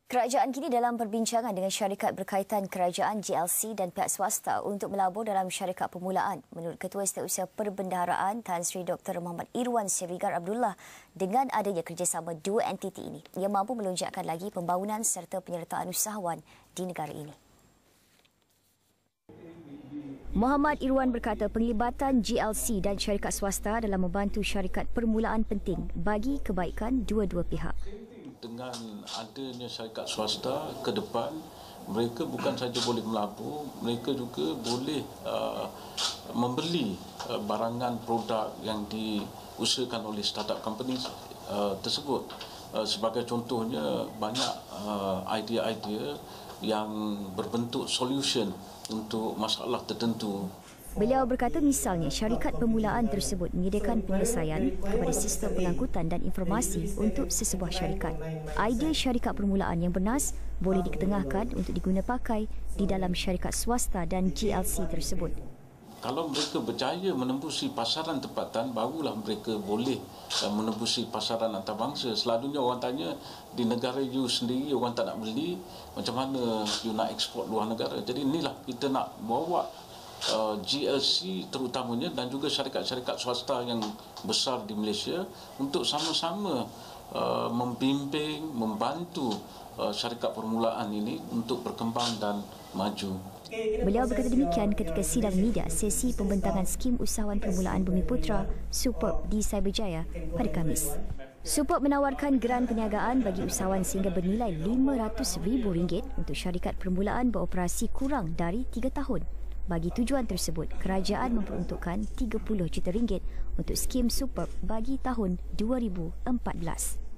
Kerajaan kini dalam perbincangan dengan syarikat berkaitan kerajaan GLC dan pihak swasta untuk melabur dalam syarikat permulaan. Menurut Ketua Setiausaha Perbendaharaan Tan Sri Dr. Muhammad Irwan Srivigar Abdullah, dengan adanya kerjasama dua entiti ini, ia mampu melonjakkan lagi pembangunan serta penyertaan usahawan di negara ini. Muhammad Irwan berkata penglibatan GLC dan syarikat swasta dalam membantu syarikat permulaan penting bagi kebaikan dua-dua pihak. Dengan adanya syarikat swasta ke depan, mereka bukan saja boleh melabur, mereka juga boleh membeli barangan produk yang diusahakan oleh startup company tersebut. Sebagai contohnya, banyak idea-idea yang berbentuk solution untuk masalah tertentu. Beliau berkata misalnya syarikat permulaan tersebut menyediakan penyelesaian kepada sistem pengangkutan dan informasi untuk sesebuah syarikat. Idea syarikat permulaan yang bernas boleh diketengahkan untuk diguna pakai di dalam syarikat swasta dan GLC tersebut. Kalau mereka berjaya menembusi pasaran tempatan, barulah mereka boleh menembusi pasaran antarabangsa. Selalunya orang tanya, di negara you sendiri orang tak nak beli, macam mana you nak ekspor luar negara. Jadi inilah kita nak bawa GLC terutamanya dan juga syarikat-syarikat swasta yang besar di Malaysia untuk sama-sama membimbing, membantu syarikat permulaan ini untuk berkembang dan maju. Beliau berkata demikian ketika sidang media sesi pembentangan skim usahawan permulaan Bumiputra Superb di Cyberjaya pada Khamis. Superb menawarkan geran perniagaan bagi usahawan sehingga bernilai RM500,000 untuk syarikat permulaan beroperasi kurang dari 3 tahun. Bagi tujuan tersebut, kerajaan memperuntukkan RM30 juta untuk skim Superb bagi tahun 2014.